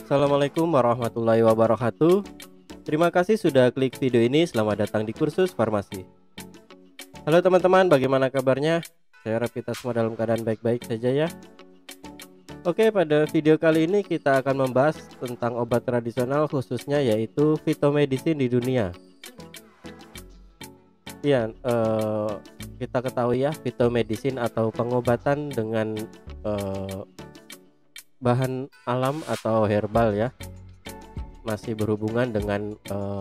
Assalamualaikum warahmatullahi wabarakatuh. Terima kasih sudah klik video ini. Selamat datang di kursus farmasi. Halo teman-teman, bagaimana kabarnya? Saya harap kita semua dalam keadaan baik-baik saja ya. Oke, pada video kali ini kita akan membahas tentang obat tradisional, khususnya yaitu fitomedicine di dunia. Iya, kita ketahui ya, fitomedicine atau pengobatan dengan bahan alam atau herbal ya, masih berhubungan dengan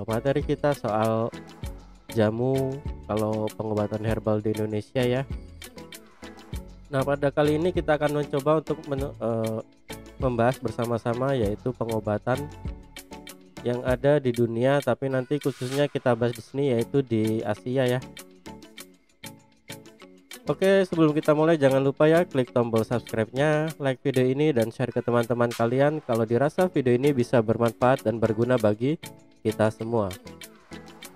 materi kita soal jamu kalau pengobatan herbal di Indonesia ya. Nah, pada kali ini kita akan mencoba untuk membahas bersama-sama yaitu pengobatan yang ada di dunia, tapi nanti khususnya kita bahas di sini yaitu di Asia ya. Oke, sebelum kita mulai jangan lupa ya klik tombol subscribe-nya, like video ini dan share ke teman-teman kalian kalau dirasa video ini bisa bermanfaat dan berguna bagi kita semua.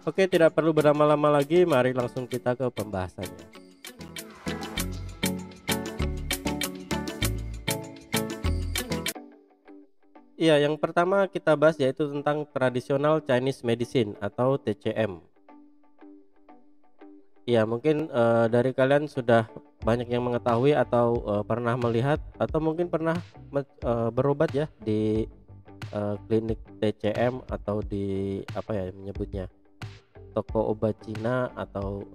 Oke, tidak perlu berlama-lama lagi, mari langsung kita ke pembahasannya. Iya, yang pertama kita bahas yaitu tentang traditional Chinese medicine atau TCM. Iya, mungkin dari kalian sudah banyak yang mengetahui atau pernah melihat atau mungkin pernah berobat ya di klinik TCM atau di apa ya menyebutnya, toko obat Cina atau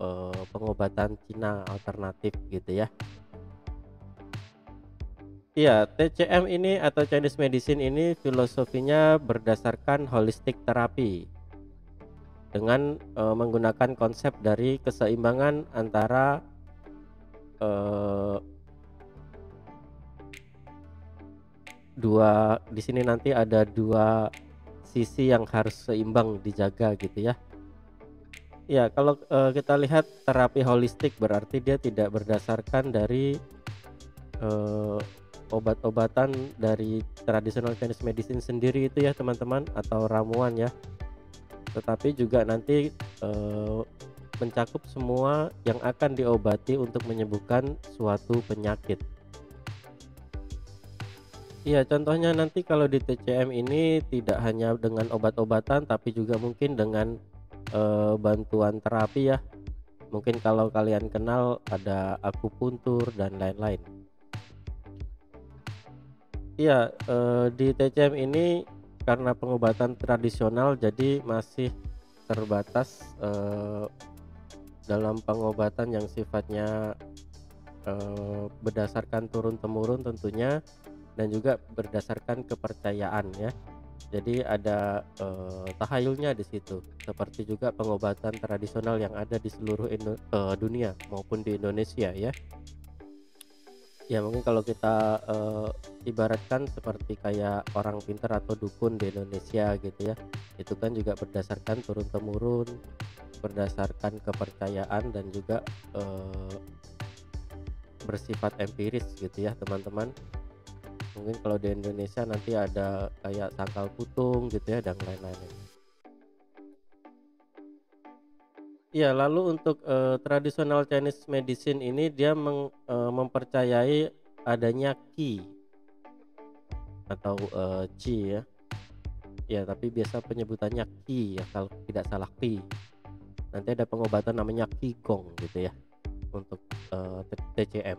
pengobatan Cina alternatif gitu ya. Iya, TCM ini atau Chinese medicine ini filosofinya berdasarkan holistic therapy dengan menggunakan konsep dari keseimbangan antara eh, dua, di sini nanti ada dua sisi yang harus seimbang dijaga gitu ya. Ya, kalau kita lihat terapi holistik berarti dia tidak berdasarkan dari eh, obat-obatan dari traditional Chinese medicine sendiri itu ya teman-teman, atau ramuan ya, tetapi juga nanti mencakup semua yang akan diobati untuk menyembuhkan suatu penyakit. Iya, contohnya nanti kalau di TCM ini tidak hanya dengan obat-obatan tapi juga mungkin dengan bantuan terapi ya. Mungkin kalau kalian kenal ada akupuntur dan lain-lain. Iya, di TCM ini karena pengobatan tradisional jadi masih terbatas dalam pengobatan yang sifatnya berdasarkan turun-temurun tentunya, dan juga berdasarkan kepercayaan ya. Jadi ada tahayulnya di situ, seperti juga pengobatan tradisional yang ada di seluruh dunia maupun di Indonesia ya. Ya mungkin kalau kita ibaratkan seperti kayak orang pintar atau dukun di Indonesia gitu ya, itu kan juga berdasarkan turun-temurun, berdasarkan kepercayaan dan juga bersifat empiris gitu ya teman-teman. Mungkin kalau di Indonesia nanti ada kayak tangkal putung gitu ya dan lain-lain. Iya, lalu untuk traditional Chinese medicine ini dia mempercayai adanya qi atau qi ya. Ya, tapi biasa penyebutannya qi ya kalau tidak salah, qi. Nanti ada pengobatan namanya qigong gitu ya untuk TCM.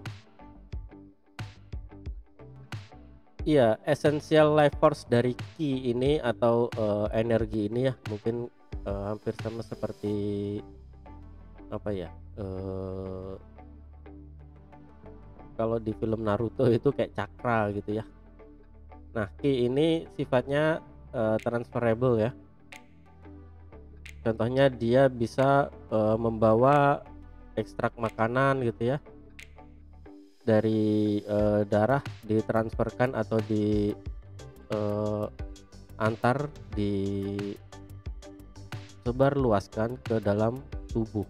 Iya, essential life force dari qi ini atau energi ini ya mungkin hampir sama seperti apa ya, kalau di film Naruto itu kayak cakra gitu ya. Nah, qi ini sifatnya transferable ya. Contohnya dia bisa membawa ekstrak makanan gitu ya dari darah, ditransferkan atau di antar disebarluaskan ke dalam tubuh.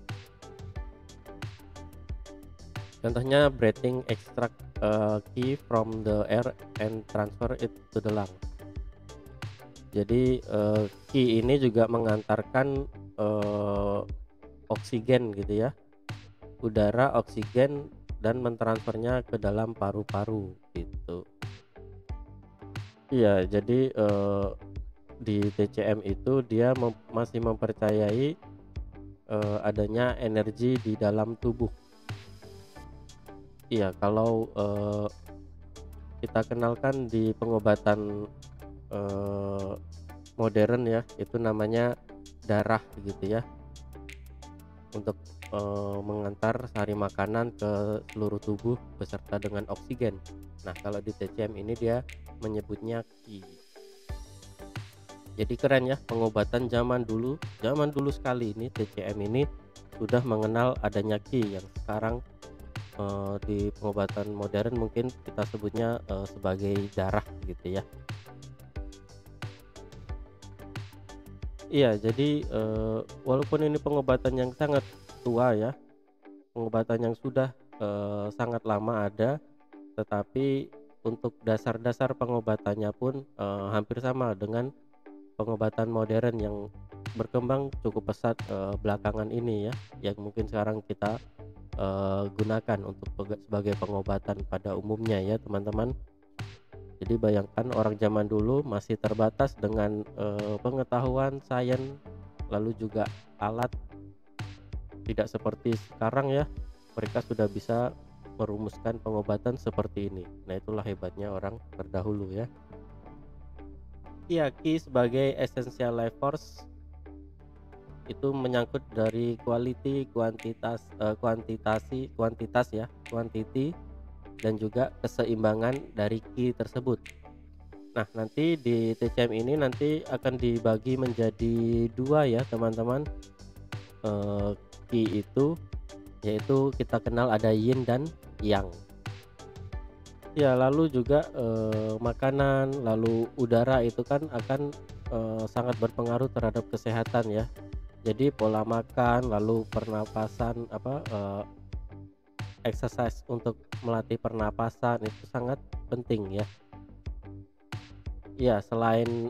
Contohnya breathing extract qi from the air and transfer it to the lung. Jadi qi ini juga mengantarkan oksigen gitu ya, udara oksigen, dan mentransfernya ke dalam paru-paru gitu. Iya, jadi di TCM itu dia masih mempercayai adanya energi di dalam tubuh. Iya, kalau kita kenalkan di pengobatan eee, modern ya, itu namanya darah gitu ya, untuk mengantar sari makanan ke seluruh tubuh beserta dengan oksigen. Nah, kalau di TCM ini dia menyebutnya Qi. Jadi keren ya, pengobatan zaman dulu sekali ini TCM ini sudah mengenal adanya Qi yang sekarang di pengobatan modern mungkin kita sebutnya sebagai darah gitu ya. Iya, jadi walaupun ini pengobatan yang sangat tua ya, pengobatan yang sudah sangat lama ada, tetapi untuk dasar-dasar pengobatannya pun hampir sama dengan pengobatan modern yang berkembang cukup pesat belakangan ini ya, yang mungkin sekarang kita gunakan untuk sebagai pengobatan pada umumnya ya teman-teman. Jadi bayangkan orang zaman dulu masih terbatas dengan pengetahuan sains, lalu juga alat, tidak seperti sekarang ya, mereka sudah bisa merumuskan pengobatan seperti ini. Nah, itulah hebatnya orang terdahulu ya. Iya, Qi sebagai essential life force itu menyangkut dari quality, kuantitas ya, quantity dan juga keseimbangan dari Qi tersebut. Nah, nanti di TCM ini nanti akan dibagi menjadi dua ya teman-teman. eh, Qi itu yaitu kita kenal ada yin dan yang. Ya, lalu juga makanan, lalu udara itu kan akan sangat berpengaruh terhadap kesehatan ya. Jadi pola makan, lalu pernapasan exercise untuk melatih pernapasan itu sangat penting ya. Ya, selain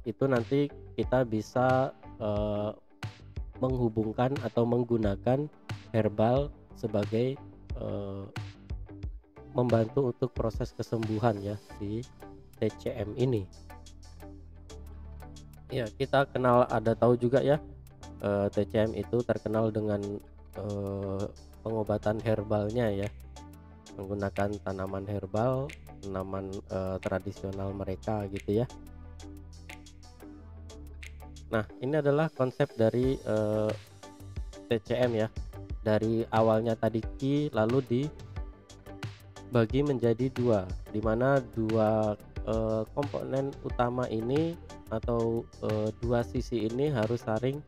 itu nanti kita bisa eh, menghubungkan atau menggunakan herbal sebagai eh, membantu untuk proses kesembuhan ya di TCM ini. Ya, kita kenal tahu juga ya, TCM itu terkenal dengan eh, pengobatan herbalnya ya, menggunakan tanaman herbal, tanaman tradisional mereka gitu ya. Nah, ini adalah konsep dari TCM ya. Dari awalnya tadi Qi lalu dibagi menjadi dua, di mana dua komponen utama ini atau dua sisi ini harus saling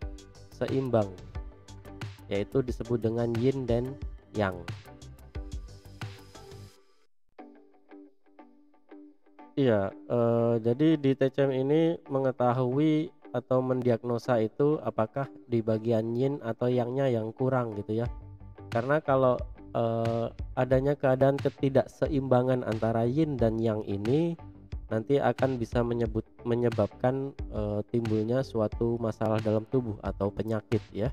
seimbang, yaitu disebut dengan yin dan yang. Iya, jadi di TCM ini mengetahui atau mendiagnosa itu apakah di bagian yin atau yangnya yang kurang gitu ya. Karena kalau adanya keadaan ketidakseimbangan antara yin dan yang ini nanti akan bisa menyebabkan timbulnya suatu masalah dalam tubuh atau penyakit ya.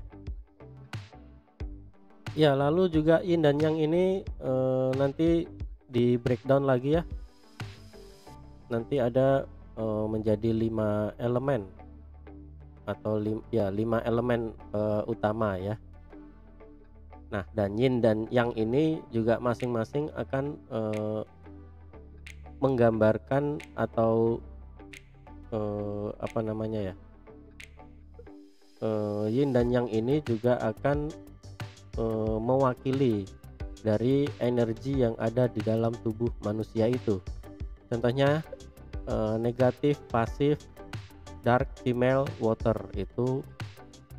Ya, lalu juga yin dan yang ini nanti di breakdown lagi ya. Nanti ada menjadi 5 elemen atau 5 elemen utama ya. Nah, dan yin dan yang ini juga masing-masing akan menggambarkan atau apa namanya ya, yin dan yang ini juga akan mewakili dari energi yang ada di dalam tubuh manusia itu. Contohnya negatif, pasif, dark, female, water itu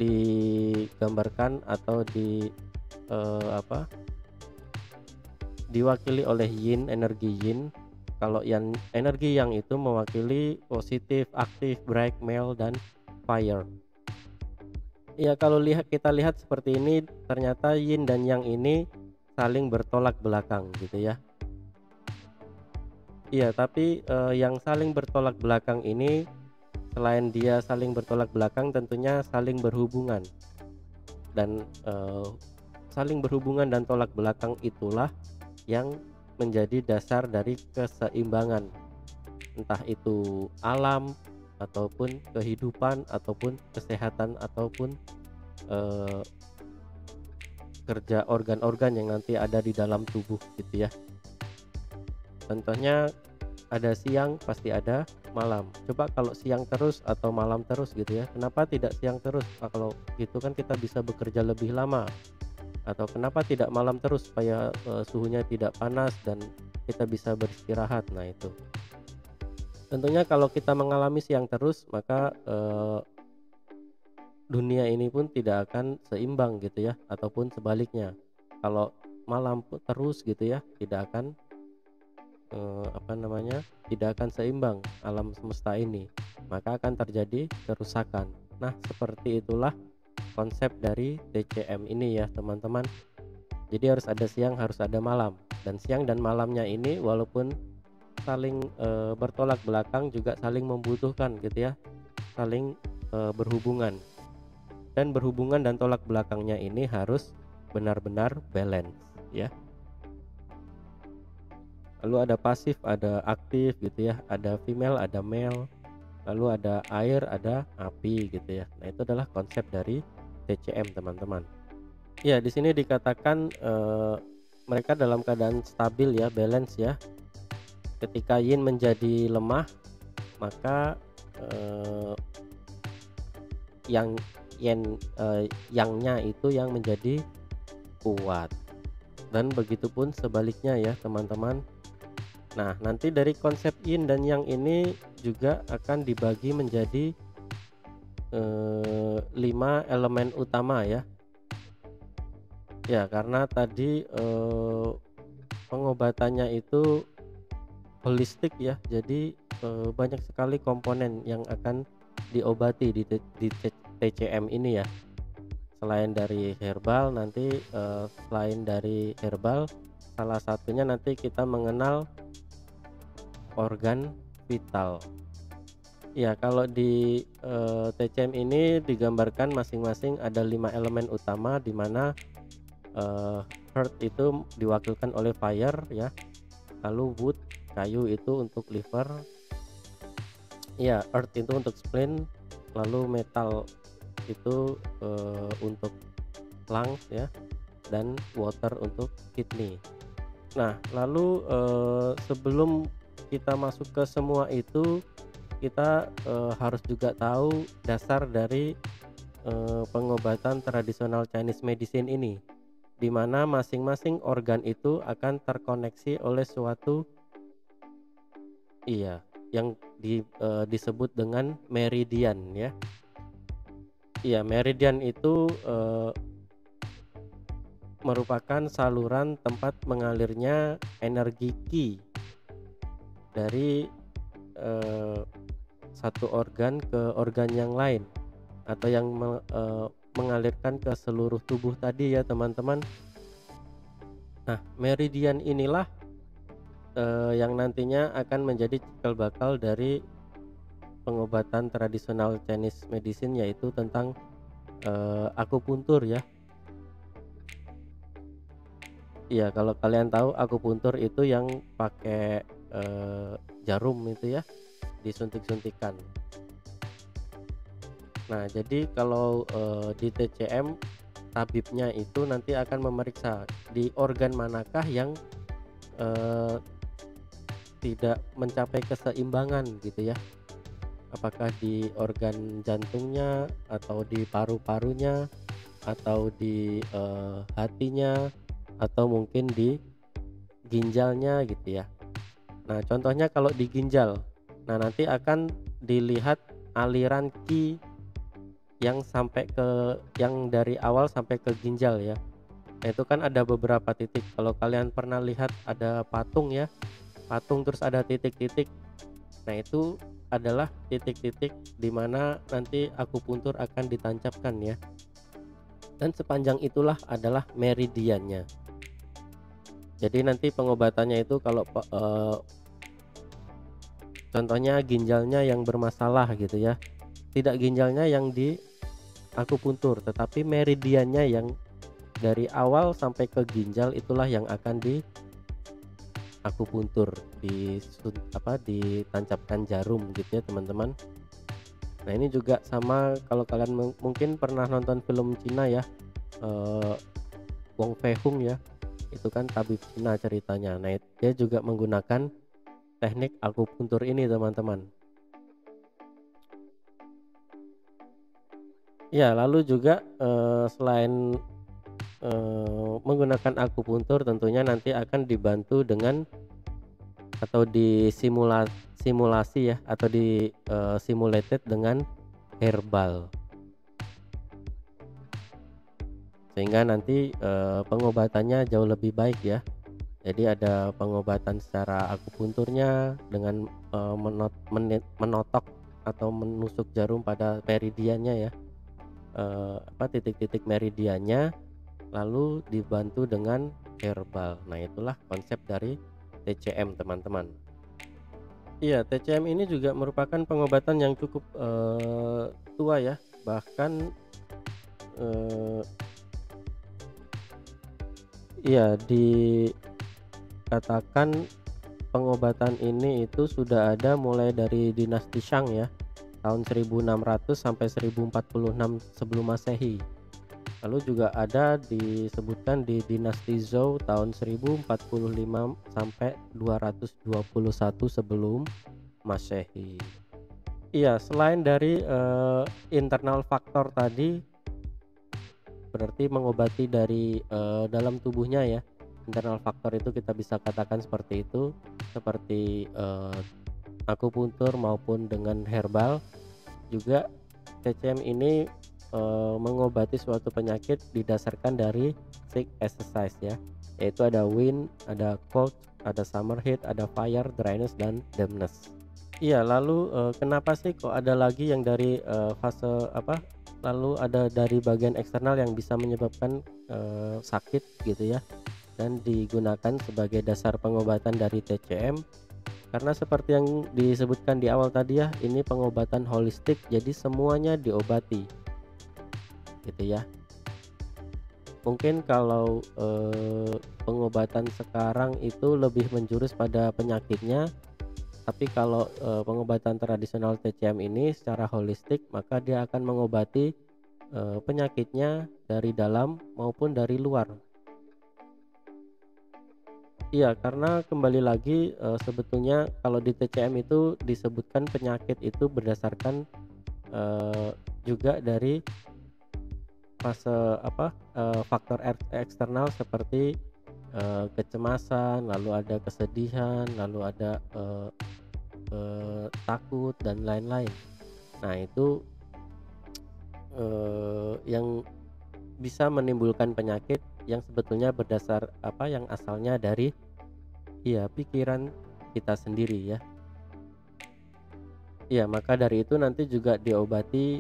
digambarkan atau diwakili oleh yin, energi yin. Kalau yang energi yang itu mewakili positif, aktif, bright, male, dan fire. Ya, kalau kita lihat seperti ini, ternyata yin dan yang ini saling bertolak belakang gitu ya. Iya, tapi yang saling bertolak belakang ini selain dia saling bertolak belakang tentunya saling berhubungan. Dan saling berhubungan dan tolak belakang itulah yang menjadi dasar dari keseimbangan. entah itu alam ataupun kehidupan ataupun kesehatan ataupun eh, kerja organ-organ yang nanti ada di dalam tubuh gitu ya. Contohnya ada siang pasti ada malam. Coba kalau siang terus atau malam terus gitu ya. Kenapa tidak siang terus? Kalau gitu kan kita bisa bekerja lebih lama. Atau kenapa tidak malam terus supaya suhunya tidak panas dan kita bisa beristirahat. Nah, itu. Tentunya kalau kita mengalami siang terus, maka dunia ini pun tidak akan seimbang gitu ya, ataupun sebaliknya. Kalau malam terus gitu ya, tidak akan tidak akan seimbang alam semesta ini, maka akan terjadi kerusakan. Nah, seperti itulah konsep dari TCM ini ya teman-teman. Jadi harus ada siang, harus ada malam, dan siang dan malamnya ini walaupun saling bertolak belakang juga saling membutuhkan gitu ya, saling berhubungan. Dan berhubungan dan tolak belakangnya ini harus benar-benar balance ya. Lalu ada pasif, ada aktif gitu ya, ada female, ada male, lalu ada air, ada api gitu ya. Nah, itu adalah konsep dari TCM teman-teman. Ya, di sini dikatakan mereka dalam keadaan stabil ya, balance ya. Ketika yin menjadi lemah, maka yang-nya itu yang menjadi kuat. Dan begitupun sebaliknya ya teman-teman. Nah, nanti dari konsep yin dan yang ini juga akan dibagi menjadi 5 elemen utama ya. Ya, karena tadi pengobatannya itu holistik ya. Jadi banyak sekali komponen yang akan diobati di TCM ini ya. Selain dari herbal, nanti selain dari herbal, salah satunya nanti kita mengenal organ vital. Ya, kalau di TCM ini digambarkan masing-masing ada 5 elemen utama, di mana earth itu diwakilkan oleh fire ya. Lalu wood, kayu itu untuk liver. Ya, earth itu untuk spleen, lalu metal itu untuk lungs ya, dan water untuk kidney. Nah, lalu sebelum kita masuk ke semua itu, kita harus juga tahu dasar dari pengobatan tradisional Chinese medicine ini, di mana masing-masing organ itu akan terkoneksi oleh suatu yang disebut dengan meridian ya. Iya, meridian itu merupakan saluran tempat mengalirnya energi qi dari satu organ ke organ yang lain, atau yang mengalirkan ke seluruh tubuh tadi ya teman-teman. Nah, meridian inilah yang nantinya akan menjadi cikal bakal dari pengobatan tradisional Chinese medicine, yaitu tentang akupuntur ya. Iya, kalau kalian tahu akupuntur itu yang pakai jarum itu ya, disuntik-suntikan. Nah, jadi kalau di TCM, tabibnya itu nanti akan memeriksa di organ manakah yang tidak mencapai keseimbangan gitu ya. Apakah di organ jantungnya, atau di paru-parunya, atau di hatinya, atau mungkin di ginjalnya gitu ya. Nah, contohnya kalau di ginjal, nah nanti akan dilihat aliran qi yang dari awal sampai ke ginjal ya. Nah, itu kan ada beberapa titik. Kalau kalian pernah lihat ada patung ya, patung terus ada titik-titik. Nah, itu adalah titik-titik di mana nanti akupuntur akan ditancapkan ya. Dan sepanjang itulah adalah meridiannya. Jadi nanti pengobatannya itu kalau contohnya ginjalnya yang bermasalah gitu ya, tidak ginjalnya yang di akupuntur, tetapi meridiannya yang dari awal sampai ke ginjal itulah yang akan akupuntur, ditancapkan jarum gitu ya teman-teman. Nah ini juga sama, kalau kalian mungkin pernah nonton film Cina ya, eh, Wong Fei Hung ya, itu kan tabib Cina ceritanya. Nah dia juga menggunakan teknik akupuntur ini teman-teman. Ya lalu juga selain menggunakan akupuntur, tentunya nanti akan dibantu dengan atau simulasi ya, atau simulated dengan herbal, sehingga nanti pengobatannya jauh lebih baik ya. Jadi ada pengobatan secara akupunturnya dengan menotok atau menusuk jarum pada meridiannya ya, titik-titik meridiannya, lalu dibantu dengan herbal. Nah itulah konsep dari TCM teman-teman. Iya, TCM ini juga merupakan pengobatan yang cukup tua ya, bahkan iya dikatakan pengobatan ini itu sudah ada mulai dari dinasti Shang ya, tahun 1600 sampai 1046 sebelum Masehi. Lalu juga ada disebutkan di dinasti Zhou tahun 1045 sampai 221 sebelum Masehi. Iya, selain dari internal faktor tadi, berarti mengobati dari dalam tubuhnya ya. Internal faktor itu kita bisa katakan seperti itu, seperti akupuntur maupun dengan herbal. Juga TCM ini mengobati suatu penyakit didasarkan dari 6 exercise ya, yaitu ada wind, ada cold, ada summer heat, ada fire, dryness, dan dampness. Iya, lalu kenapa sih kok ada lagi yang dari lalu ada dari bagian eksternal yang bisa menyebabkan sakit gitu ya, dan digunakan sebagai dasar pengobatan dari TCM. Karena seperti yang disebutkan di awal tadi ya, ini pengobatan holistik, jadi semuanya diobati gitu ya. Mungkin kalau pengobatan sekarang itu lebih menjurus pada penyakitnya, tapi kalau pengobatan tradisional TCM ini secara holistik, maka dia akan mengobati penyakitnya dari dalam maupun dari luar. Iya, karena kembali lagi sebetulnya kalau di TCM itu disebutkan penyakit itu berdasarkan juga dari faktor eksternal seperti kecemasan, lalu ada kesedihan, lalu ada takut dan lain-lain. Nah itu yang bisa menimbulkan penyakit yang sebetulnya berdasar yang asalnya dari pikiran kita sendiri ya. Iya, maka dari itu nanti juga diobati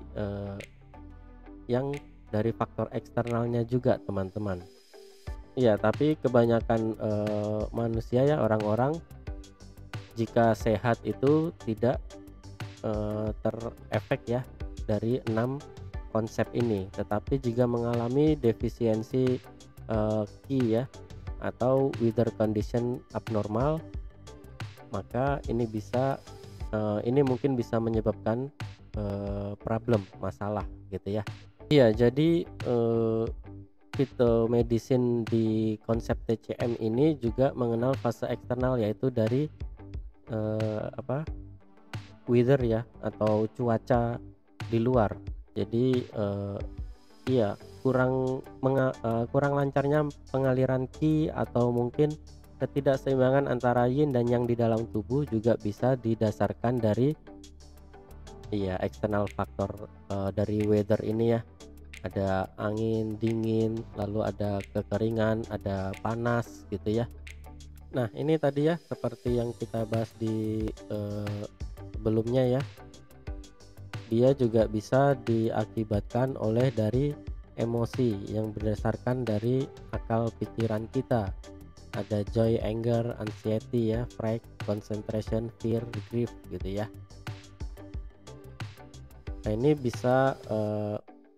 yang dari faktor eksternalnya juga teman-teman. Iya, tapi kebanyakan manusia ya, orang-orang jika sehat itu tidak terefek ya dari 6 konsep ini, tetapi jika mengalami defisiensi Qi ya, atau weather condition abnormal, maka ini mungkin bisa menyebabkan problem, masalah gitu ya. Iya, jadi phytomedicine di konsep TCM ini juga mengenal fase eksternal, yaitu dari weather ya, atau cuaca di luar. Jadi kurang lancarnya pengaliran Qi atau mungkin ketidakseimbangan antara yin dan yang di dalam tubuh juga bisa didasarkan dari eksternal faktor dari weather ini ya. Ada angin dingin, lalu ada kekeringan, ada panas gitu ya. Nah ini tadi ya, seperti yang kita bahas di sebelumnya ya, dia juga bisa diakibatkan oleh dari emosi yang berdasarkan dari akal pikiran kita. Ada joy, anger, anxiety ya, fright, concentration, fear, grief gitu ya. Nah ini bisa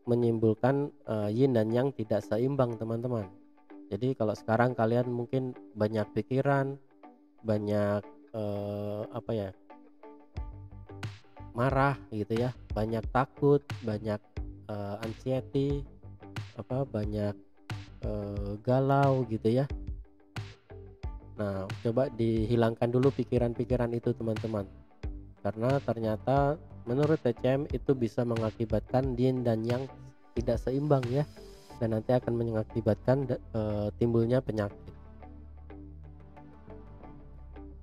menimbulkan yin dan yang tidak seimbang teman-teman. Jadi kalau sekarang kalian mungkin banyak pikiran, banyak apa ya, marah gitu ya, banyak takut, banyak anxiety, banyak galau gitu ya. Nah, coba dihilangkan dulu pikiran-pikiran itu teman-teman, karena ternyata menurut TCM itu bisa mengakibatkan yin dan yang tidak seimbang ya, dan nanti akan mengakibatkan timbulnya penyakit.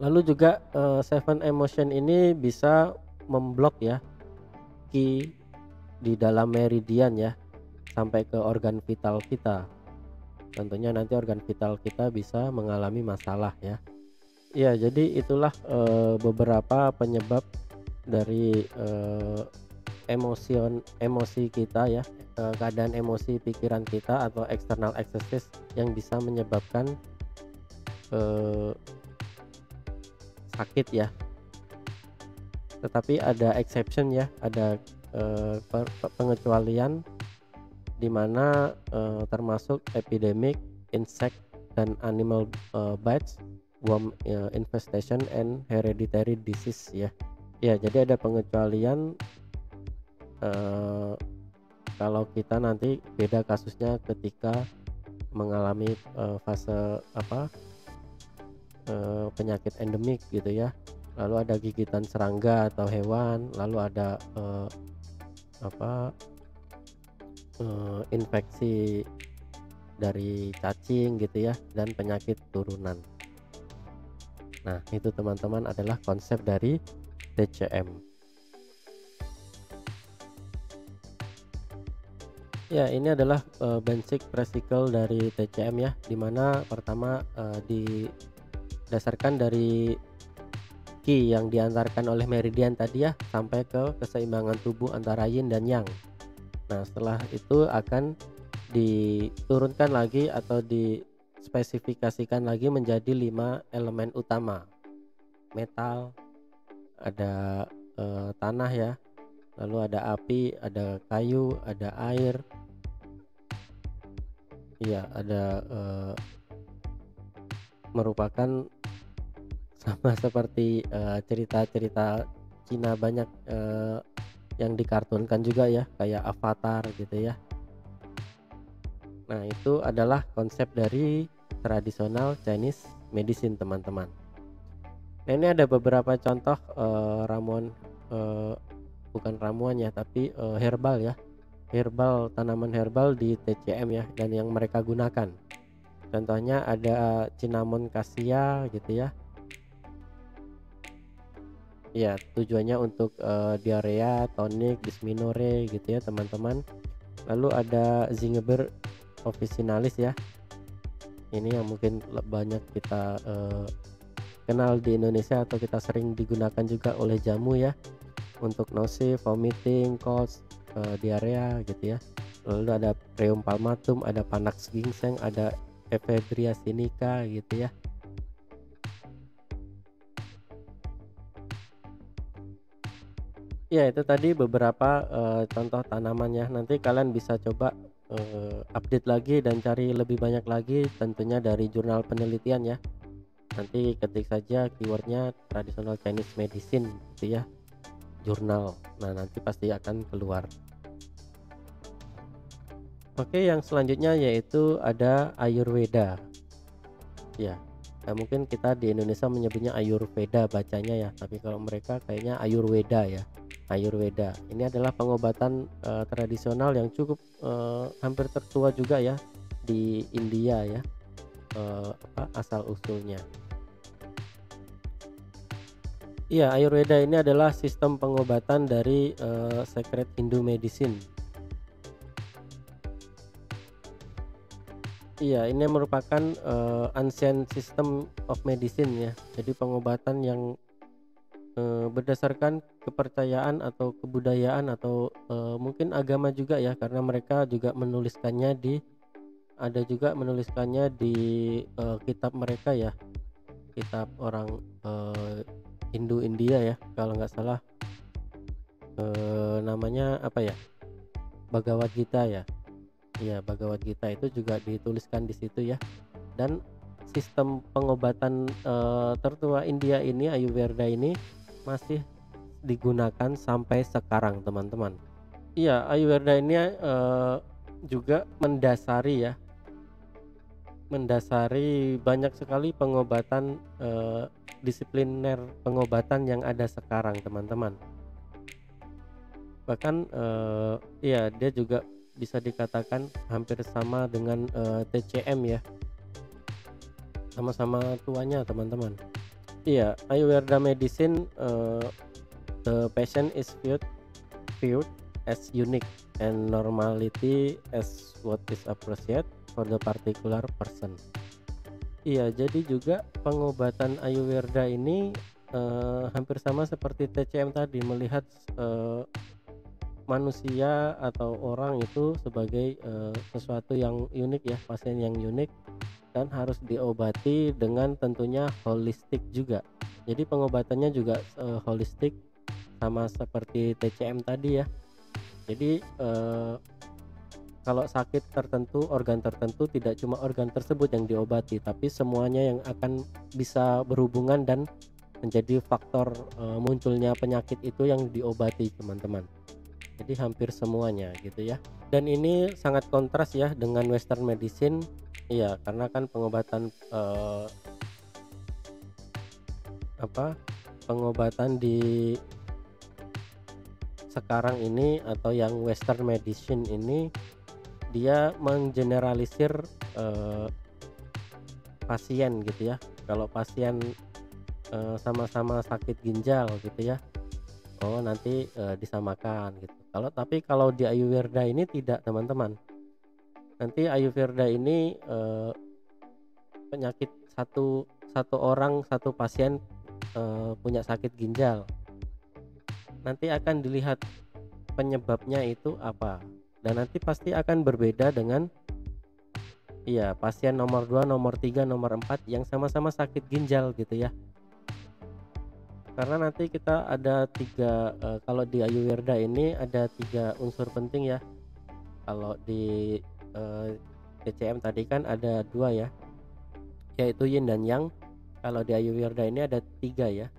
Lalu juga seven emotion ini bisa memblok ya ki di dalam meridian ya, sampai ke organ vital kita. Tentunya nanti organ vital kita bisa mengalami masalah ya. Ya, jadi itulah beberapa penyebab dari emosi kita ya, keadaan emosi pikiran kita atau external excesses yang bisa menyebabkan eh, sakit ya. Tetapi ada exception ya, ada pengecualian di mana termasuk epidemic, insect dan animal bites, worm infestation and hereditary disease ya. Ya, jadi ada pengecualian kalau kita nanti beda kasusnya ketika mengalami fase penyakit endemik gitu ya. Lalu ada gigitan serangga atau hewan, lalu ada infeksi dari cacing gitu ya, dan penyakit turunan. Nah, itu teman-teman adalah konsep dari TCM. Ya, ini adalah basic principle dari TCM ya, dimana pertama didasarkan dari ki yang diantarkan oleh meridian tadi ya, sampai ke keseimbangan tubuh antara yin dan yang. Nah, setelah itu akan diturunkan lagi atau dispesifikasikan lagi menjadi 5 elemen utama. Metal, ada tanah ya, lalu ada api, ada kayu, ada air. Iya, ada merupakan sama seperti cerita-cerita Cina banyak yang dikartunkan juga ya, kayak Avatar gitu ya. Nah, itu adalah konsep dari tradisional Chinese medicine teman-teman. Nah, ini ada beberapa contoh ramuan, bukan ramuan ya, tapi herbal ya, tanaman herbal di TCM ya, dan yang mereka gunakan. Contohnya ada cinnamon cassia gitu ya. Ya, tujuannya untuk diarea, tonik, dysmenorrhea gitu ya teman-teman. Lalu ada zingiber officinalis ya. Ini yang mungkin banyak kita kenal di Indonesia atau kita sering digunakan juga oleh jamu ya, untuk nausea, vomiting, colds, diarea gitu ya. Lalu ada Preum palmatum, ada Panax ginseng, ada Ephedria sinica gitu ya. Ya, itu tadi beberapa contoh tanamannya. Nanti kalian bisa coba update lagi dan cari lebih banyak lagi, tentunya dari jurnal penelitian ya. Nanti ketik saja keywordnya traditional Chinese medicine gitu ya, jurnal. Nah, nanti pasti akan keluar. Oke, yang selanjutnya yaitu ada Ayurveda. Ya, mungkin kita di Indonesia menyebutnya Ayurveda bacanya ya, tapi kalau mereka kayaknya Ayurveda ya. Ayurveda ini adalah pengobatan tradisional yang cukup hampir tertua juga ya di India ya, asal usulnya. Iya, Ayurveda ini adalah sistem pengobatan dari Sacred Hindu Medicine. Iya, ini merupakan ancient system of medicine ya. Jadi pengobatan yang berdasarkan kepercayaan atau kebudayaan atau mungkin agama juga ya, karena mereka juga menuliskannya di kitab mereka ya, kitab orang Hindu India ya, kalau nggak salah namanya apa ya, Bhagavad Gita ya. Iya, Bhagavad Gita itu juga dituliskan di situ ya. Dan sistem pengobatan tertua India ini, Ayurveda ini masih digunakan sampai sekarang, teman-teman. Iya, Ayurveda ini juga mendasari banyak sekali pengobatan, disipliner pengobatan yang ada sekarang, teman-teman. Bahkan iya, dia juga bisa dikatakan hampir sama dengan TCM ya, sama-sama tuanya, teman-teman. Iya, Ayurveda medicine, the patient is viewed as unique and normality as what is appropriate for the particular person. Iya, jadi juga pengobatan Ayurveda ini hampir sama seperti TCM tadi, melihat manusia atau orang itu sebagai sesuatu yang unik ya, pasien yang unik dan harus diobati dengan tentunya holistik juga. Jadi pengobatannya juga holistik, sama seperti TCM tadi ya. Jadi kalau sakit tertentu, organ tertentu, tidak cuma organ tersebut yang diobati, tapi semuanya yang akan bisa berhubungan dan menjadi faktor munculnya penyakit itu yang diobati, teman-teman. Jadi hampir semuanya gitu ya. Dan ini sangat kontras ya dengan Western medicine. Iya, karena kan pengobatan pengobatan di sekarang ini atau yang Western medicine ini, dia menggeneralisir pasien gitu ya. Kalau pasien sama-sama sakit ginjal gitu ya, oh nanti disamakan gitu. Kalau di Ayurveda ini tidak, teman-teman. Nanti Ayurveda ini penyakit satu pasien punya sakit ginjal, nanti akan dilihat penyebabnya itu apa, dan nanti pasti akan berbeda dengan pasien nomor 2, nomor 3, nomor 4 yang sama-sama sakit ginjal gitu ya. Karena nanti kita ada tiga, kalau di Ayurveda ini ada 3 unsur penting ya. Kalau di TCM tadi kan ada 2 ya, yaitu Yin dan Yang. Kalau di Ayurveda ini ada 3 ya.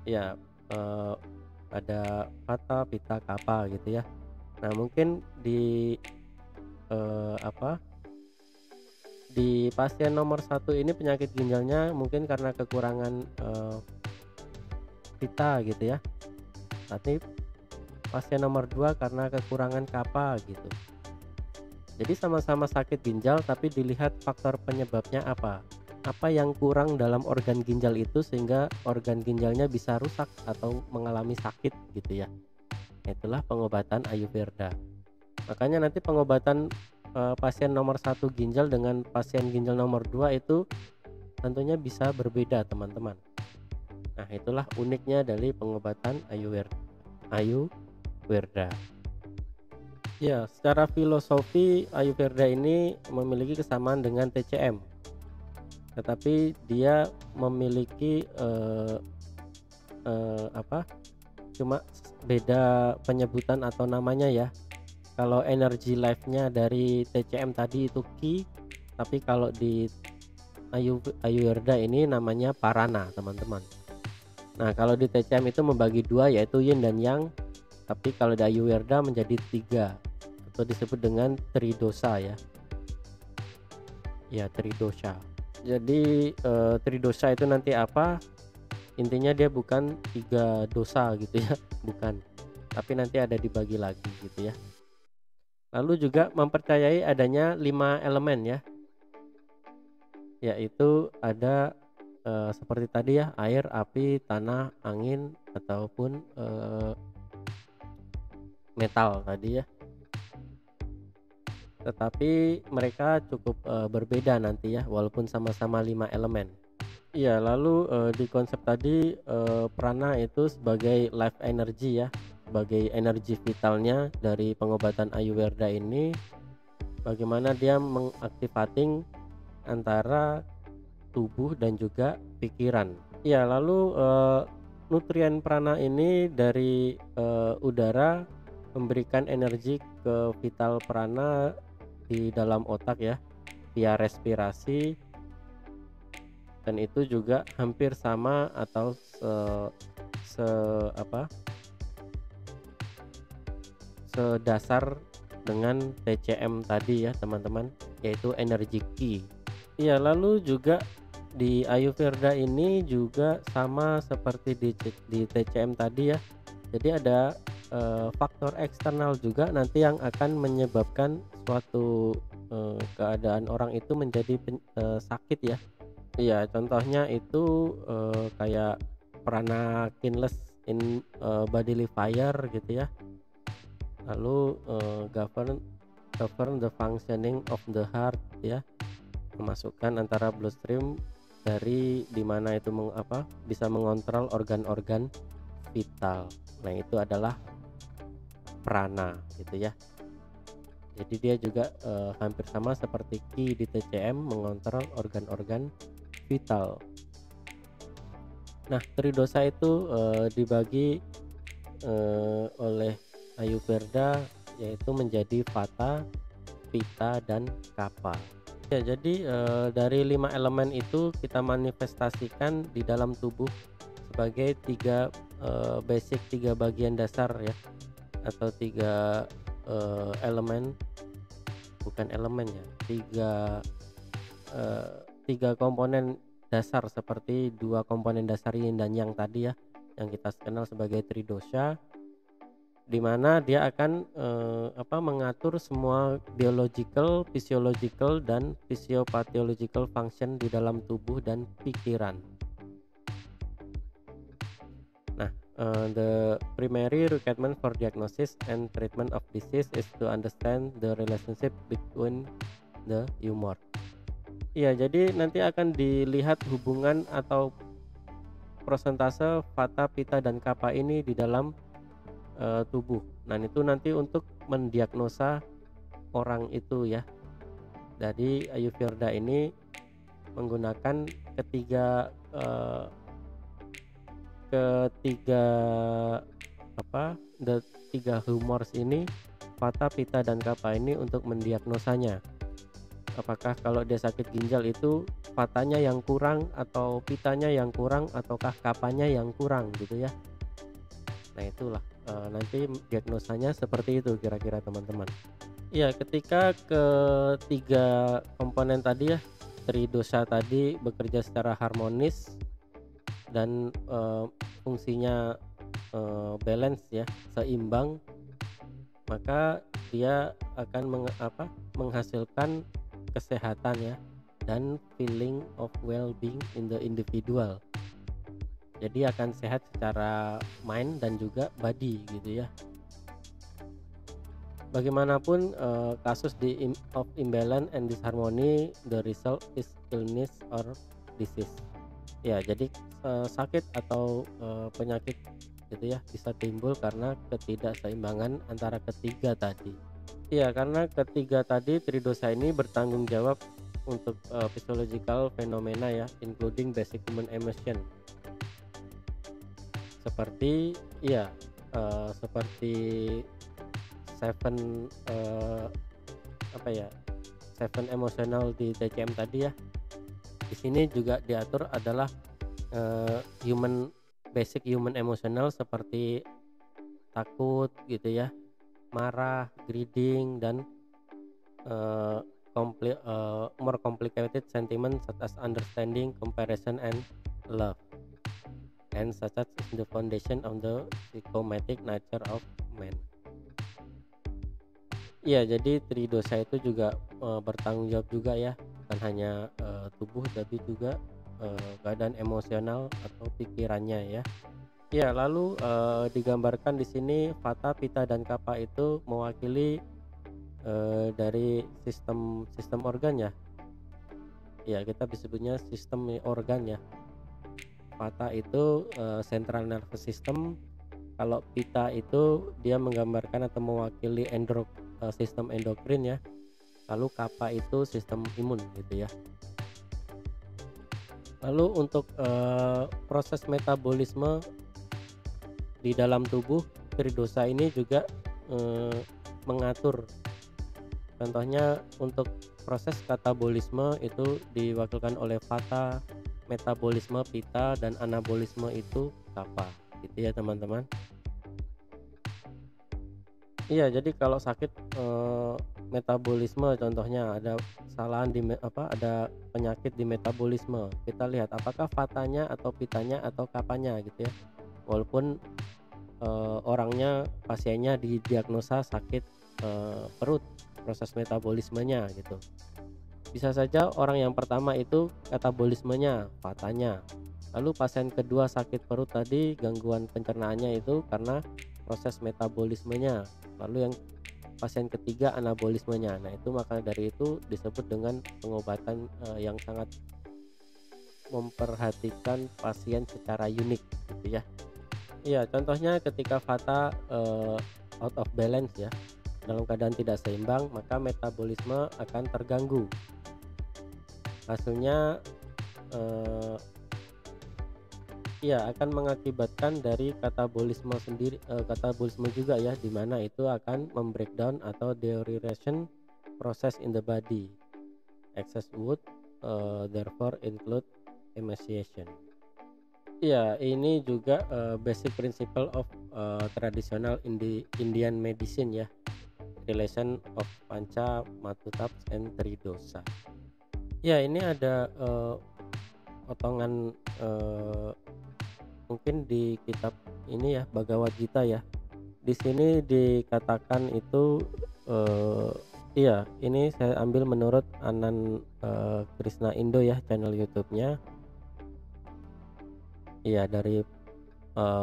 Ya, ada Vata, Pitta, Kapha gitu ya. Nah mungkin di di pasien nomor 1 ini penyakit ginjalnya mungkin karena kekurangan Pitta gitu ya. Nanti pasien nomor 2 karena kekurangan Kapha gitu. Jadi sama-sama sakit ginjal, tapi dilihat faktor penyebabnya apa yang kurang dalam organ ginjal itu sehingga organ ginjalnya bisa rusak atau mengalami sakit gitu ya. Itulah pengobatan Ayurveda. Makanya nanti pengobatan pasien nomor 1 ginjal dengan pasien ginjal nomor 2 itu tentunya bisa berbeda, teman-teman. Nah itulah uniknya dari pengobatan Ayurveda. Ya, secara filosofi Ayurveda ini memiliki kesamaan dengan TCM, tetapi dia memiliki cuma beda penyebutan atau namanya ya. Kalau energy life-nya dari TCM tadi itu Ki, tapi kalau di Ayurveda ini namanya Parana, teman-teman. Nah kalau di TCM itu membagi 2 yaitu Yin dan Yang, tapi kalau di Ayurveda menjadi 3 atau disebut dengan Tridosa ya. Ya, Tridosa. Jadi Tridosa itu nanti apa? Intinya dia bukan 3 dosa gitu ya, bukan. Tapi nanti ada dibagi lagi gitu ya. Lalu juga mempercayai adanya 5 elemen ya. Yaitu ada seperti tadi ya, air, api, tanah, angin ataupun metal tadi ya. Tetapi mereka cukup berbeda nanti ya, walaupun sama-sama 5 elemen. Iya, lalu di konsep tadi prana itu sebagai life energy ya, sebagai energi vitalnya dari pengobatan Ayurveda ini, bagaimana dia mengaktivating antara tubuh dan juga pikiran. Iya, lalu nutrien prana ini dari udara memberikan energi ke vital prana di dalam otak ya. via respirasi, dan itu juga hampir sama atau se apa, sedasar dengan TCM tadi ya teman-teman, yaitu energy key. Iya, lalu juga di Ayurveda ini juga sama seperti di TCM tadi ya. Jadi ada faktor eksternal juga nanti yang akan menyebabkan suatu keadaan orang itu menjadi sakit ya. Iya, contohnya itu kayak prana kinless in bodily fire gitu ya. Lalu govern the functioning of the heart ya, memasukkan antara bloodstream dari dimana itu bisa mengontrol organ-organ vital. Nah, itu adalah prana gitu ya. Jadi dia juga hampir sama seperti ki di TCM, mengontrol organ-organ vital. Nah, tridosa itu dibagi oleh Ayurveda yaitu menjadi vata, pitta, dan kapha. Ya, jadi dari 5 elemen itu kita manifestasikan di dalam tubuh sebagai tiga bagian dasar ya, atau elemen, bukan elemen ya, tiga komponen dasar, seperti 2 komponen dasar yin dan yang tadi ya, yang kita kenal sebagai tridosha, di mana dia akan mengatur semua biological, physiological, dan physiopathological function di dalam tubuh dan pikiran. Nah, the primary requirement for diagnosis and treatment of disease is to understand the relationship between the humor. Iya, jadi nanti akan dilihat hubungan atau persentase vata, pitta, dan kapha ini di dalam tubuh. Nah, itu nanti untuk mendiagnosa orang itu ya. Jadi Ayurveda ini menggunakan ketiga humors ini, vata, pitta, dan kapha ini, untuk mendiagnosanya. Apakah kalau dia sakit ginjal itu vatanya yang kurang, atau pitanya yang kurang, ataukah kaphanya yang kurang gitu ya. Nah, itulah nanti diagnosanya seperti itu kira-kira teman-teman. Iya, ketika ketiga komponen tadi ya, tridosha tadi bekerja secara harmonis dan fungsinya balance ya, seimbang, maka dia akan menghasilkan kesehatan ya, dan feeling of well-being in the individual. Jadi akan sehat secara mind dan juga body gitu ya. Bagaimanapun kasus of imbalance and disharmony, the result is illness or disease. Ya, jadi sakit atau penyakit gitu ya bisa timbul karena ketidakseimbangan antara ketiga tadi. Ya, karena ketiga tadi tridosha ini bertanggung jawab untuk physiological phenomena ya, including basic human emotion. Seperti seven emotional di TCM tadi ya. Di sini juga diatur adalah basic human emotional seperti takut gitu ya, marah, greedy, dan more complicated sentiment such as understanding, comparison, and love, and such as the foundation of the psychomatic nature of man. Iya, jadi tridosha itu juga bertanggung jawab juga ya, bukan hanya tubuh tapi juga keadaan emosional atau pikirannya ya. Ya, lalu digambarkan di sini vata, pitta, dan kapha itu mewakili dari sistem organ ya. Ya, kita disebutnya sistem organ ya. Vata itu central nervous system. Kalau pitta itu dia menggambarkan atau mewakili sistem endokrin ya. Lalu kapha itu sistem imun gitu ya. Lalu untuk proses metabolisme di dalam tubuh, tridosha ini juga mengatur Contohnya untuk proses katabolisme itu diwakilkan oleh vata, metabolisme pita, dan anabolisme itu kapha, gitu ya teman-teman. Iya, jadi kalau sakit metabolisme contohnya ada kesalahan ada penyakit di metabolisme. Kita lihat apakah vatanya atau pitanya atau kaphanya gitu ya. Walaupun orangnya pasiennya didiagnosa sakit perut, proses metabolismenya gitu. Bisa saja orang yang pertama itu katabolismenya, vatanya. Lalu pasien kedua sakit perut tadi gangguan pencernaannya itu karena proses metabolismenya. Lalu yang pasien ketiga anabolismenya. Nah, itu maka dari itu disebut dengan pengobatan yang sangat memperhatikan pasien secara unik gitu ya. Iya, contohnya ketika vata out of balance ya, dalam keadaan tidak seimbang, maka metabolisme akan terganggu. Hasilnya akan mengakibatkan dari katabolisme sendiri, katabolisme juga ya, di mana itu akan membreakdown atau deterioration process in the body. Excess would therefore include emaciation. Iya, ini juga basic principle of traditional Indian medicine ya, relation of panca matutabs and tridosa. Ya, ini ada potongan mungkin di kitab ini ya, Bhagavad Gita ya. Di sini dikatakan itu ini saya ambil menurut Anand Krishna Indo ya, channel YouTube-nya. Iya, dari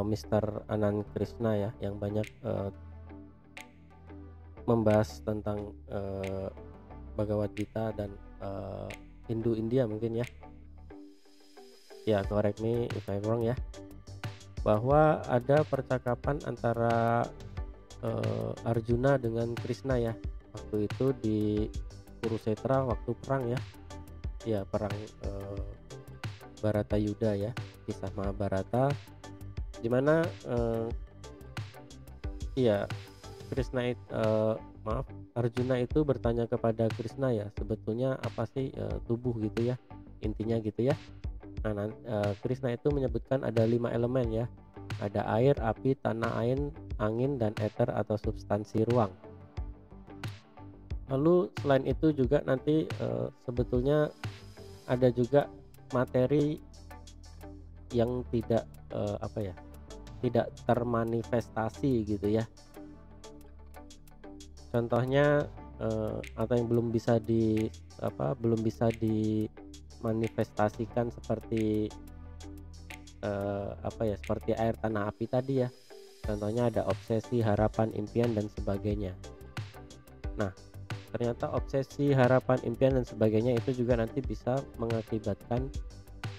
Mr. Anand Krishna ya, yang banyak membahas tentang Bhagavad Gita dan Hindu India mungkin ya. Ya, correct me if I'm wrong ya. Bahwa ada percakapan antara Arjuna dengan Krishna ya. Waktu itu di Kurukshetra waktu perang ya. Ya, perang Bharatayuddha ya, kisah Mahabharata, di mana Arjuna itu bertanya kepada Krishna ya, sebetulnya apa sih tubuh gitu ya, intinya gitu ya. Nah, Krishna itu menyebutkan ada 5 elemen ya, ada air, api, tanah, angin, dan ether atau substansi ruang. Lalu selain itu juga nanti sebetulnya ada juga materi yang tidak tidak termanifestasi gitu ya. Contohnya atau yang belum bisa dimanifestasikan seperti seperti air, tanah, api tadi ya. Contohnya ada obsesi, harapan, impian, dan sebagainya. Nah, ternyata obsesi, harapan, impian, dan sebagainya itu juga nanti bisa mengakibatkan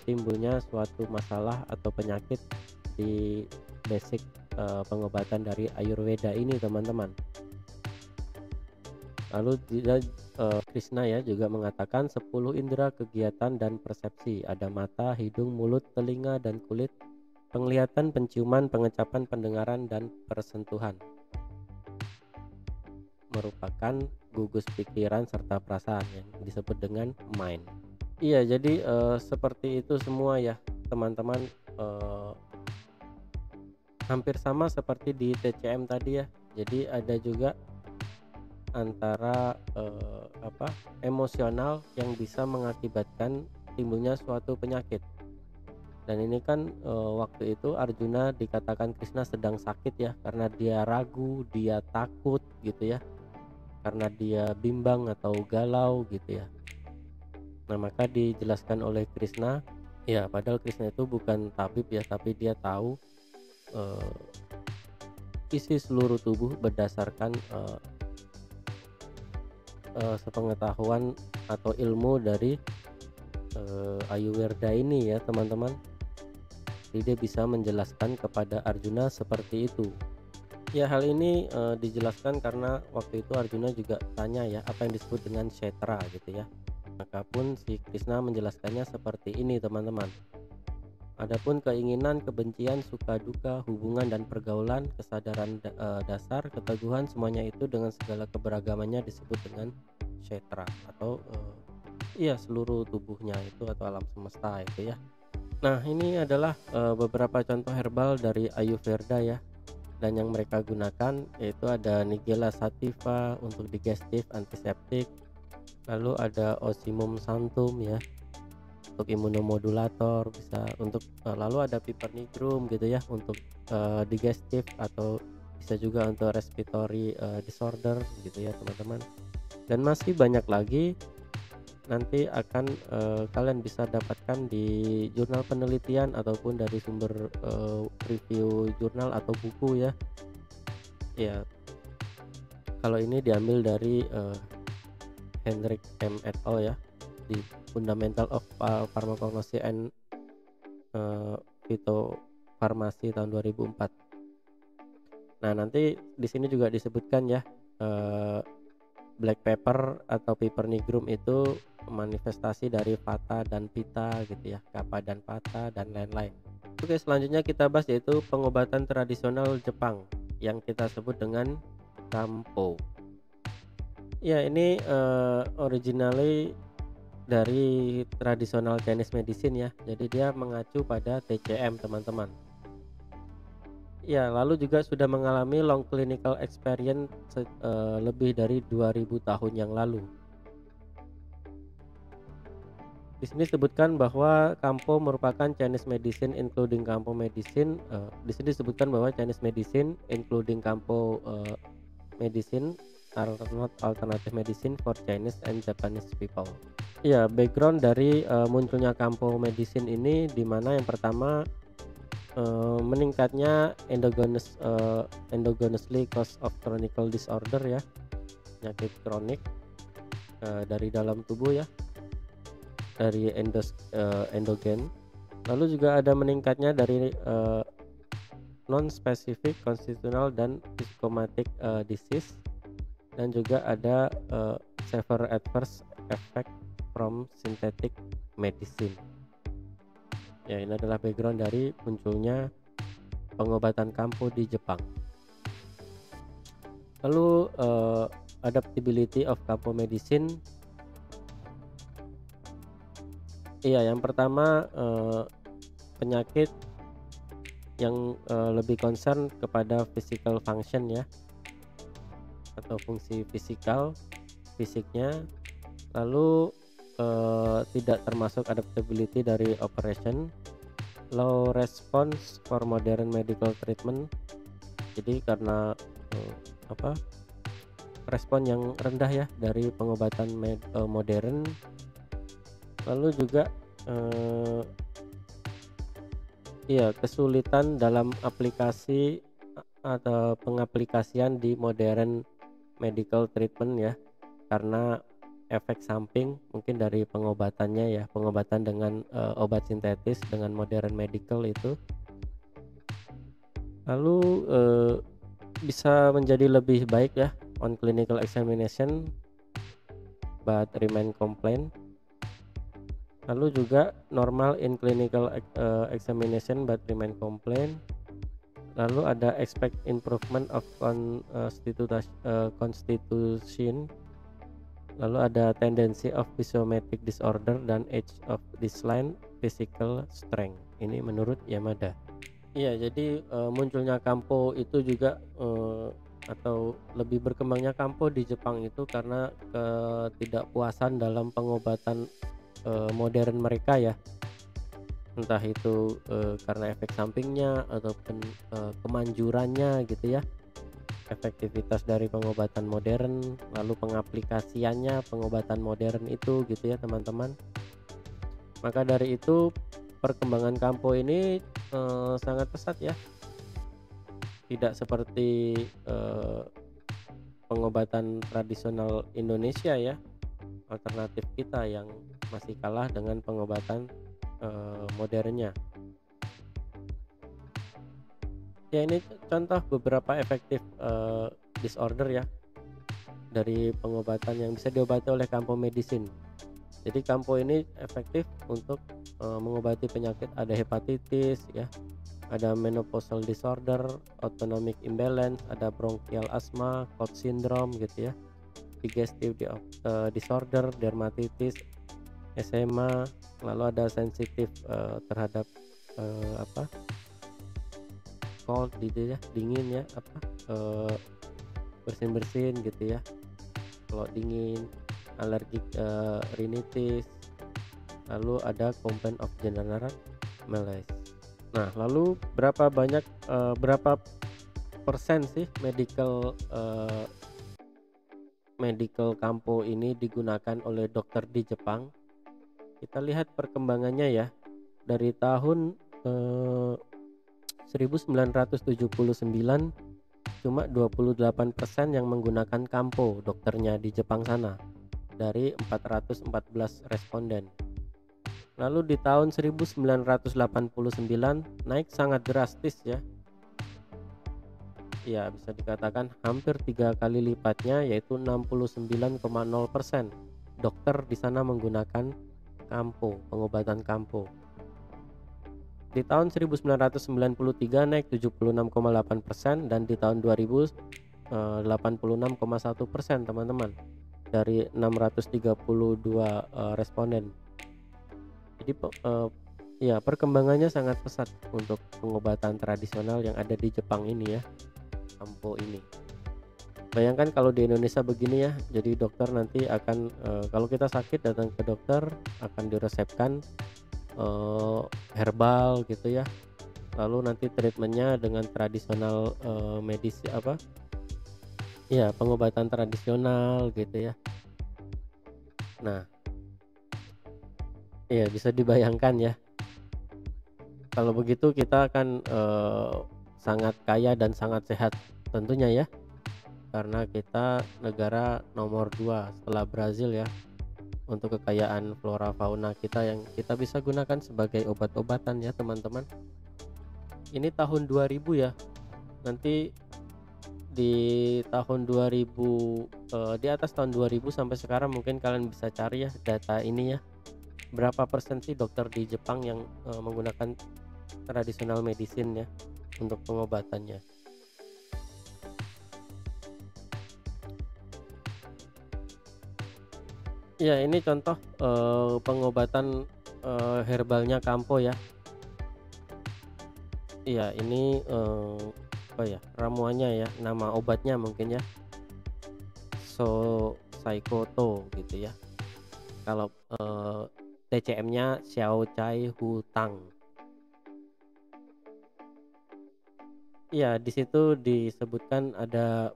timbulnya suatu masalah atau penyakit di basic pengobatan dari Ayurveda ini teman-teman. Lalu Krishna ya juga mengatakan 10 indera kegiatan dan persepsi, ada mata, hidung, mulut, telinga, dan kulit, penglihatan, penciuman, pengecapan, pendengaran, dan persentuhan, merupakan gugus pikiran serta perasaan yang disebut dengan mind. Iya, jadi seperti itu semua ya teman-teman, hampir sama seperti di TCM tadi ya. Jadi ada juga antara emosional yang bisa mengakibatkan timbulnya suatu penyakit. Dan ini kan waktu itu Arjuna dikatakan Krishna sedang sakit ya, karena dia ragu, dia takut gitu ya, karena dia bimbang atau galau gitu ya. Nah, maka dijelaskan oleh Krishna ya, padahal Krishna itu bukan tabib ya, tapi dia tahu isi seluruh tubuh berdasarkan sepengetahuan atau ilmu dari Ayurveda ini ya teman-teman. Jadi dia bisa menjelaskan kepada Arjuna seperti itu. Ya, hal ini dijelaskan karena waktu itu Arjuna juga tanya ya, apa yang disebut dengan kshetra gitu ya. Maka pun si Krishna menjelaskannya seperti ini teman-teman. Adapun keinginan, kebencian, suka duka, hubungan dan pergaulan, kesadaran dasar, keteguhan, semuanya itu dengan segala keberagamannya disebut dengan kshetra atau iya seluruh tubuhnya itu atau alam semesta itu ya. Nah, ini adalah beberapa contoh herbal dari Ayurveda ya. Dan yang mereka gunakan yaitu ada Nigella sativa untuk digestif, antiseptik, lalu ada Osimum santum ya untuk imunomodulator bisa untuk lalu ada Piper nigrum gitu ya untuk digestif atau bisa juga untuk respiratory disorder gitu ya teman-teman. Dan masih banyak lagi nanti akan kalian bisa dapatkan di jurnal penelitian ataupun dari sumber review jurnal atau buku ya. Ya, kalau ini diambil dari Hendrik M. et al. Ya di Fundamental of Pharmacognosy and Phytopharmacy tahun 2004. Nah, nanti di sini juga disebutkan ya black pepper atau Piper nigrum itu manifestasi dari Vata dan Pitta gitu ya, Kapha dan Vata dan lain-lain. Oke, selanjutnya kita bahas yaitu pengobatan tradisional Jepang yang kita sebut dengan Kampo. Ya, ini originally dari tradisional Chinese medicine ya. Jadi dia mengacu pada TCM teman-teman. Ya, lalu juga sudah mengalami long clinical experience lebih dari 2000 tahun yang lalu. Di sini disebutkan bahwa Kampo merupakan Chinese medicine including Kampo medicine. Di sini disebutkan bahwa Chinese medicine including Kampo medicine are not alternative medicine for Chinese and Japanese people. Ya, background dari munculnya Kampo medicine ini di mana yang pertama meningkatnya endogenously cause of chronic disorder ya, penyakit kronik dari dalam tubuh ya, dari endogen. Lalu juga ada meningkatnya dari non-specific constitutional dan psychosomatic disease, dan juga ada severe adverse effect from synthetic medicine. Ya, ini adalah background dari munculnya pengobatan Kampo di Jepang. Lalu adaptability of Kampo medicine. Iya, yang pertama penyakit yang lebih concern kepada physical function ya, atau fungsi fisiknya. Lalu tidak termasuk adaptability dari operation, low response for modern medical treatment. Jadi karena respon yang rendah ya dari pengobatan modern. Lalu juga kesulitan dalam aplikasi atau pengaplikasian di modern medical treatment ya, karena efek samping mungkin dari pengobatannya ya, pengobatan dengan obat sintetis dengan modern medical itu. Lalu bisa menjadi lebih baik ya on clinical examination but remain complaint. Lalu juga normal in clinical examination but remain complaint. Lalu ada expect improvement of constitution. Lalu ada tendency of physiometric disorder dan age of decline physical strength. Ini menurut Yamada. Iya, jadi munculnya Kampo itu juga atau lebih berkembangnya Kampo di Jepang itu karena ketidakpuasan dalam pengobatan modern mereka ya. Entah itu karena efek sampingnya ataupun kemanjurannya gitu ya, efektivitas dari pengobatan modern, lalu pengaplikasiannya pengobatan modern itu gitu ya teman-teman. Maka dari itu perkembangan Kampo ini sangat pesat ya, tidak seperti pengobatan tradisional Indonesia ya, alternatif kita yang masih kalah dengan pengobatan modernnya. Ya, ini contoh beberapa efektif disorder ya dari pengobatan yang bisa diobati oleh Kampo medicine. Jadi kampo ini efektif untuk mengobati penyakit, ada hepatitis ya, ada menopausal disorder, autonomic imbalance, ada bronchial asthma, cough syndrome gitu ya, digestive disorder, dermatitis, SMA, lalu ada sensitif terhadap apa, cold gitu ya, dingin ya, apa, bersin-bersin gitu ya, kalau dingin, alergik rhinitis, lalu ada complaint of general malaise. Nah, lalu berapa persen sih medical campo ini digunakan oleh dokter di Jepang? Kita lihat perkembangannya ya. Dari tahun 1979 cuma 28% yang menggunakan kampo dokternya di Jepang sana dari 414 responden. Lalu di tahun 1989 naik sangat drastis ya. Ya, bisa dikatakan hampir 3 kali lipatnya, yaitu 69,0% dokter di sana menggunakan kampo, pengobatan kampo. Di tahun 1993 naik 76,8% dan di tahun 2000 86,1% teman-teman, dari 632 responden. Jadi ya perkembangannya sangat pesat untuk pengobatan tradisional yang ada di Jepang ini ya, kampo ini. Bayangkan kalau di Indonesia begini ya, jadi dokter nanti akan kalau kita sakit datang ke dokter akan diresepkan herbal gitu ya, lalu nanti treatmentnya dengan tradisional, medis apa ya, pengobatan tradisional gitu ya. Nah ya bisa dibayangkan ya, kalau begitu kita akan sangat kaya dan sangat sehat tentunya ya, karena kita negara nomor 2 setelah Brazil ya untuk kekayaan flora fauna kita yang kita bisa gunakan sebagai obat-obatan ya teman-teman. Ini tahun 2000 ya. Nanti di tahun 2000 di atas tahun 2000 sampai sekarang mungkin kalian bisa cari ya data ini ya. Berapa persen sih dokter di Jepang yang menggunakan tradisional medicine ya untuk pengobatannya. Ya, ini contoh pengobatan herbalnya kampo ya. Iya, ini apa ya, ramuannya ya, nama obatnya mungkin ya, Saikoto gitu ya. Kalau TCM-nya Xiao Cai Hu Tang. Iya, di situ disebutkan ada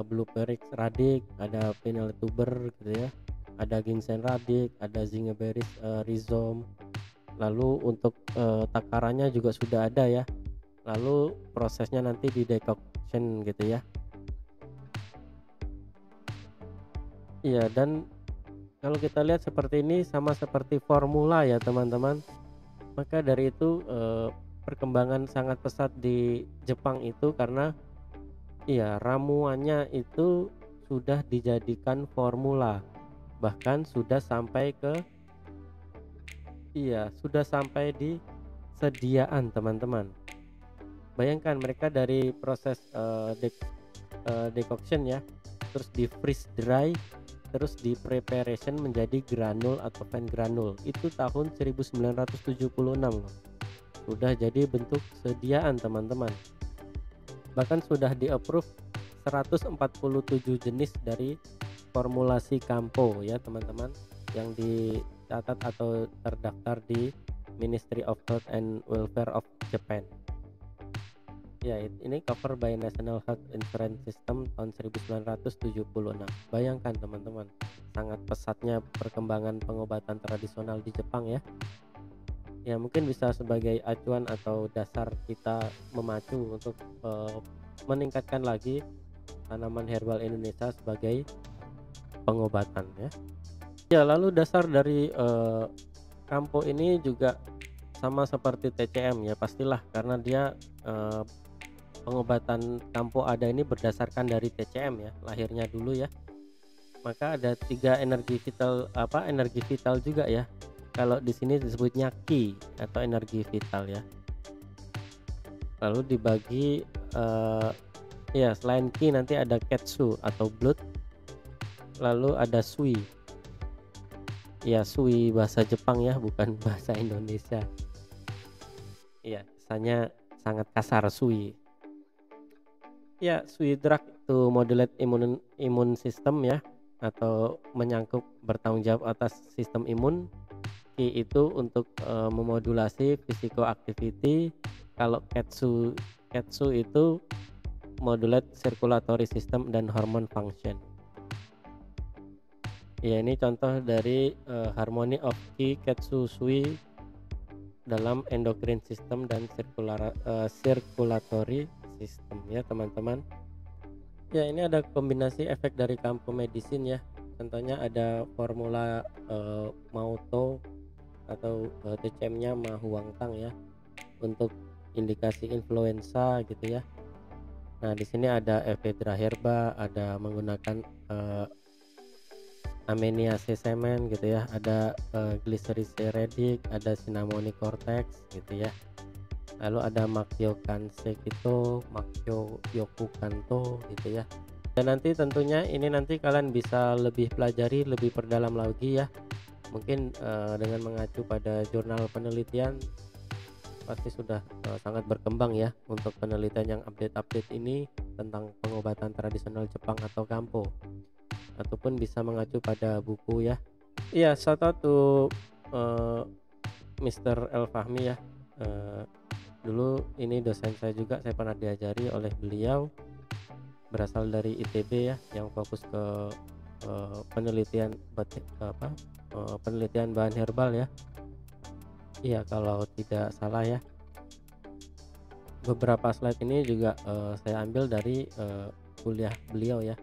Blueberry radix, ada Pineal tuber gitu ya, ada ginseng radix, ada zingiberries rhizome. Lalu untuk takarannya juga sudah ada ya. Lalu prosesnya nanti di decoction gitu ya. Iya, dan kalau kita lihat seperti ini sama seperti formula ya teman-teman. Maka dari itu perkembangan sangat pesat di Jepang itu karena iya, ramuannya itu sudah dijadikan formula, bahkan sudah sampai ke sudah sampai di sediaan teman-teman. Bayangkan mereka dari proses decoction ya, terus di freeze dry, terus di preparation menjadi granul atau fine granul, itu tahun 1976 loh. Sudah jadi bentuk sediaan teman-teman. Bahkan sudah di-approve 147 jenis dari formulasi kampo ya teman-teman, yang dicatat atau terdaftar di Ministry of Health and Welfare of Japan. Ya, ini cover by National Health Insurance System tahun 1976. Bayangkan teman-teman, sangat pesatnya perkembangan pengobatan tradisional di Jepang ya. Ya, mungkin bisa sebagai acuan atau dasar kita memacu untuk meningkatkan lagi tanaman herbal Indonesia sebagai pengobatan ya. Ya, lalu dasar dari kampo ini juga sama seperti TCM ya, pastilah karena dia pengobatan kampo ada ini berdasarkan dari TCM ya, lahirnya dulu ya. Maka ada 3 energi vital juga ya. Kalau di sini disebutnya Qi atau energi vital ya. Lalu dibagi ya selain Qi nanti ada Ketsu atau blood, lalu ada Sui. Ya Sui bahasa Jepang ya, bukan bahasa Indonesia. Iya, kesannya sangat kasar Sui. Ya, Sui drug itu modulate imun sistem ya, atau menyangkut bertanggung jawab atas sistem imun. Qi itu untuk memodulasi physical activity. Kalau Ketsu itu modulate circulatory system dan hormone function. Ya, ini contoh dari harmony of Qi, Ketsu, Sui dalam endocrine system dan circulatory system ya teman-teman. Ya, ini ada kombinasi efek dari kampu medisin ya. Contohnya ada formula Mauto atau TCM-nya Ma Huang Tang ya, untuk indikasi influenza gitu ya. Nah, di sini ada Ephedra herba, ada menggunakan Ameniaceae semen gitu ya, ada Glycericae redic, ada Cinnamomum cortex gitu ya. Lalu ada Makyo Kansekito, Makyo Yoku Kanto gitu ya. Dan nanti tentunya ini nanti kalian bisa lebih pelajari, lebih perdalam lagi ya. Mungkin dengan mengacu pada jurnal penelitian pasti sudah sangat berkembang ya untuk penelitian yang update ini tentang pengobatan tradisional Jepang atau Kampo, ataupun bisa mengacu pada buku ya. Iya, shout out to Mr. El Fahmi ya. Dulu ini dosen saya juga, saya pernah diajari oleh beliau, berasal dari ITB ya, yang fokus ke penelitian penelitian bahan herbal ya. Iya, kalau tidak salah ya. Beberapa slide ini juga saya ambil dari kuliah beliau ya,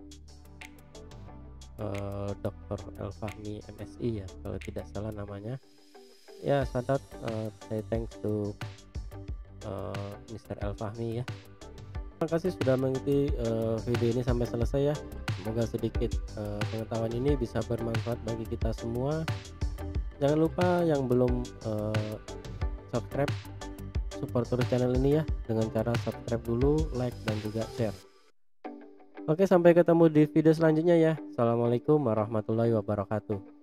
Dr. El Fahmi MSI ya kalau tidak salah namanya ya. Sadat saya thanks to Mr. El Fahmi ya. Terima kasih sudah mengikuti video ini sampai selesai ya. Semoga sedikit pengetahuan ini bisa bermanfaat bagi kita semua. Jangan lupa yang belum subscribe, support terus channel ini ya dengan cara subscribe dulu, like dan juga share. Oke, sampai ketemu di video selanjutnya ya. Assalamualaikum warahmatullahi wabarakatuh.